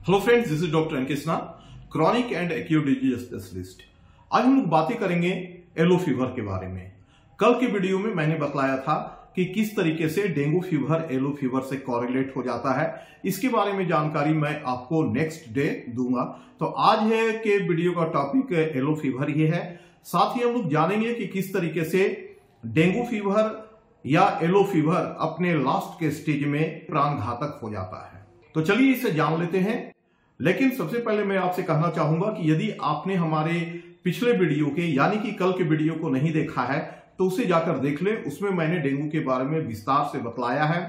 Hello friends, this is doctor N Krishna, chronic and acute disease specialist. आज हम लोग बातें करेंगे येलो फीवर के बारे में। कल के वीडियो में मैंने बताया था कि किस तरीके से डेंगू फीवर येलो फीवर से कॉरिलेट हो जाता है। इसके बारे में जानकारी मैं आपको नेक्स्ट डे दूंगा। तो आज है के वीडियो का टॉपिक येलो फीवर ही है। साथ ही हम लोग जानेंगे कि किस तरीके से डेंगू फीवर या येलो फीवर अपने लास्ट के स्टेज में प्राण घातक हो जाता है। तो चलिए इसे जान लेते हैं। लेकिन सबसे पहले मैं आपसे कहना चाहूंगा कि यदि आपने हमारे पिछले वीडियो के यानी कि कल के वीडियो को नहीं देखा है तो उसे जाकर देख लें। उसमें मैंने डेंगू के बारे में विस्तार से बताया है,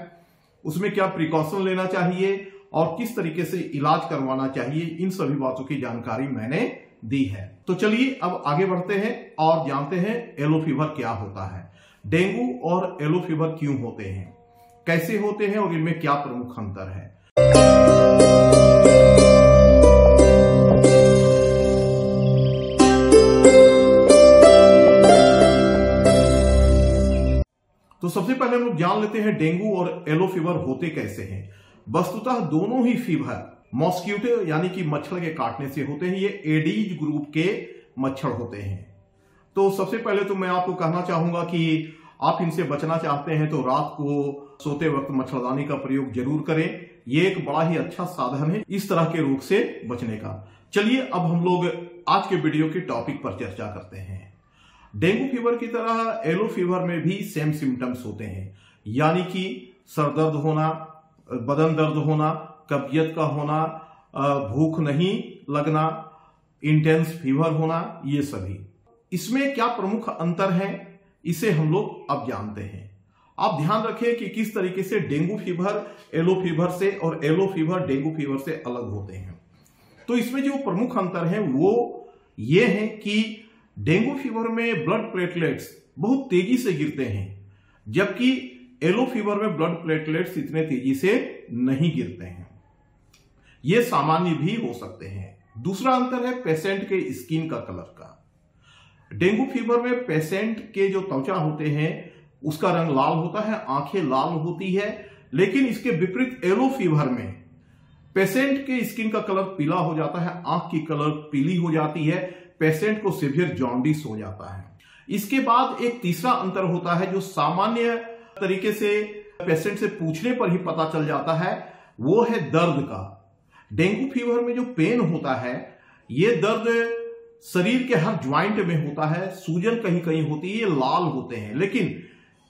उसमें क्या प्रिकॉशन लेना चाहिए और किस तरीके से इलाज करवाना चाहिए, इन सभी बातों की जानकारी मैंने दी है। तो चलिए अब आगे बढ़ते हैं और जानते हैं येलो फीवर क्या होता है, डेंगू और येलो फीवर क्यों होते हैं, कैसे होते हैं और इनमें क्या प्रमुख अंतर है। तो सबसे पहले हम लोग जान लेते हैं डेंगू और येलो फीवर होते कैसे हैं। वस्तुतः दोनों ही फीवर मॉस्किटो यानी कि मच्छर के काटने से होते हैं। ये एडीज ग्रुप के मच्छर होते हैं। तो सबसे पहले तो मैं आपको कहना चाहूंगा कि आप इनसे बचना चाहते हैं तो रात को सोते वक्त मच्छरदानी का प्रयोग जरूर करें। ये एक बड़ा ही अच्छा साधन है इस तरह के रोग से बचने का। चलिए अब हम लोग आज के वीडियो के टॉपिक पर चर्चा करते हैं। डेंगू फीवर की तरह येलो फीवर में भी सेम सिम्टम्स होते हैं, यानी कि सर दर्द होना, बदन दर्द होना, कब्जियत का होना, भूख नहीं लगना, इंटेंस फीवर होना, ये सभी। इसमें क्या प्रमुख अंतर है इसे हम लोग अब जानते हैं। आप ध्यान रखें कि किस तरीके से डेंगू फीवर येलो फीवर से और येलो फीवर डेंगू फीवर से अलग होते हैं। तो इसमें जो प्रमुख अंतर है वो ये है कि डेंगू फीवर में ब्लड प्लेटलेट्स बहुत तेजी से गिरते हैं, जबकि येलो फीवर में ब्लड प्लेटलेट्स इतने तेजी से नहीं गिरते हैं। ये सामान्य भी हो सकते हैं। दूसरा अंतर है पेशेंट के स्किन का कलर का। डेंगू फीवर में पेशेंट के जो त्वचा होते हैं उसका रंग लाल होता है, आंखें लाल होती है, लेकिन इसके विपरीत येलो फीवर में पेशेंट के स्किन का कलर पीला हो जाता है, आंख की कलर पीली हो जाती है, पेशेंट को सीवियर जॉन्डिस हो जाता है। इसके बाद एक तीसरा अंतर होता है जो सामान्य तरीके से पेशेंट से पूछने पर ही पता चल जाता है, वो है दर्द का। डेंगू फीवर में जो पेन होता है ये दर्द शरीर के हर ज्वाइंट में होता है, सूजन कहीं कहीं होती है, ये लाल होते हैं। लेकिन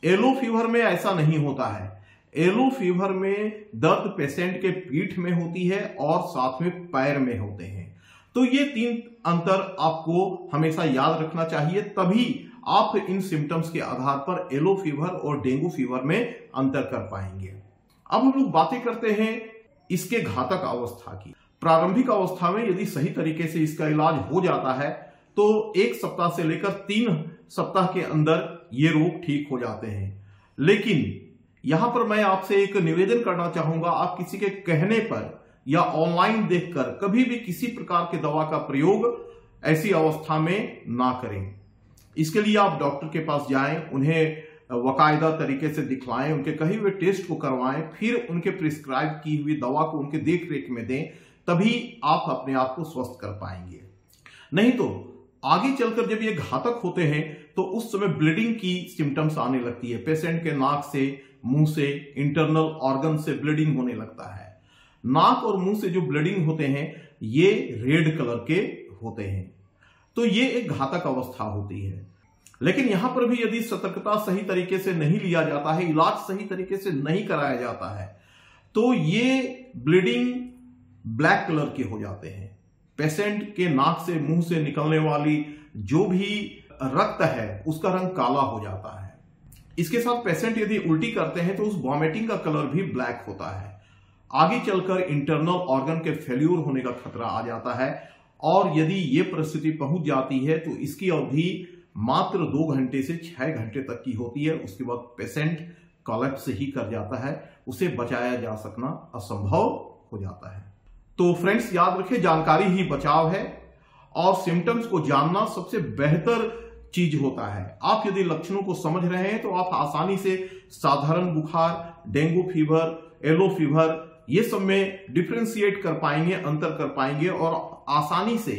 येलो फीवर में ऐसा नहीं होता है। येलो फीवर में दर्द पेशेंट के पीठ में होती है और साथ में पैर में होते हैं। तो ये तीन अंतर आपको हमेशा याद रखना चाहिए, तभी आप इन सिम्टम्स के आधार पर येलो फीवर और डेंगू फीवर में अंतर कर पाएंगे। अब हम लोग बातें करते हैं इसके घातक अवस्था की। प्रारंभिक अवस्था में यदि सही तरीके से इसका इलाज हो जाता है तो 1 सप्ताह से लेकर 3 सप्ताह के अंदर ये रोग ठीक हो जाते हैं। लेकिन यहां पर मैं आपसे एक निवेदन करना चाहूंगा, आप किसी के कहने पर या ऑनलाइन देखकर कभी भी किसी प्रकार के दवा का प्रयोग ऐसी अवस्था में ना करें। इसके लिए आप डॉक्टर के पास जाएं, उन्हें बाकायदा तरीके से दिखलाएं, उनके कहे हुए टेस्ट को करवाएं, फिर उनके प्रिस्क्राइब की हुई दवा को उनके देख रेख में दें, तभी आप अपने आप को स्वस्थ कर पाएंगे। नहीं तो आगे चलकर जब ये घातक होते हैं तो उस समय ब्लीडिंग की सिम्टम्स आने लगती है। पेशेंट के नाक से, मुंह से, इंटरनल ऑर्गन से ब्लीडिंग होने लगता है। नाक और मुंह से जो ब्लीडिंग होते हैं ये रेड कलर के होते हैं। तो ये एक घातक अवस्था होती है। लेकिन यहां पर भी यदि सतर्कता सही तरीके से नहीं लिया जाता है, इलाज सही तरीके से नहीं कराया जाता है, तो ये ब्लीडिंग ब्लैक कलर के हो जाते हैं। पेशेंट के नाक से, मुंह से निकलने वाली जो भी रक्त है उसका रंग काला हो जाता है। इसके साथ पेशेंट यदि उल्टी करते हैं तो उस वॉमिटिंग का कलर भी ब्लैक होता है। आगे चलकर इंटरनल ऑर्गन के फेल्यूर होने का खतरा आ जाता है और यदि ये परिस्थिति पहुंच जाती है तो इसकी अवधि मात्र 2 घंटे से 6 घंटे तक की होती है। उसके बाद पेशेंट कोलैप्स ही कर जाता है, उसे बचाया जा सकना असंभव हो जाता है। तो फ्रेंड्स याद रखें, जानकारी ही बचाव है और सिम्टम्स को जानना सबसे बेहतर चीज होता है। आप यदि लक्षणों को समझ रहे हैं तो आप आसानी से साधारण बुखार, डेंगू फीवर, येलो फीवर ये सब में डिफ्रेंशिएट कर पाएंगे, अंतर कर पाएंगे और आसानी से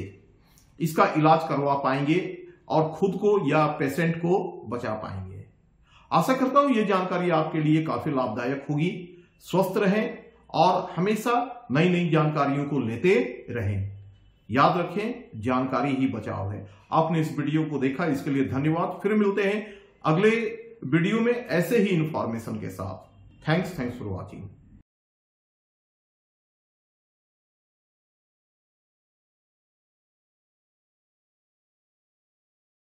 इसका इलाज करवा पाएंगे और खुद को या पेशेंट को बचा पाएंगे। आशा करता हूं ये जानकारी आपके लिए काफी लाभदायक होगी। स्वस्थ रहें और हमेशा नई नई जानकारियों को लेते रहें। याद रखें, जानकारी ही बचाव है। आपने इस वीडियो को देखा, इसके लिए धन्यवाद। फिर मिलते हैं अगले वीडियो में ऐसे ही इंफॉर्मेशन के साथ। Thanks for watching.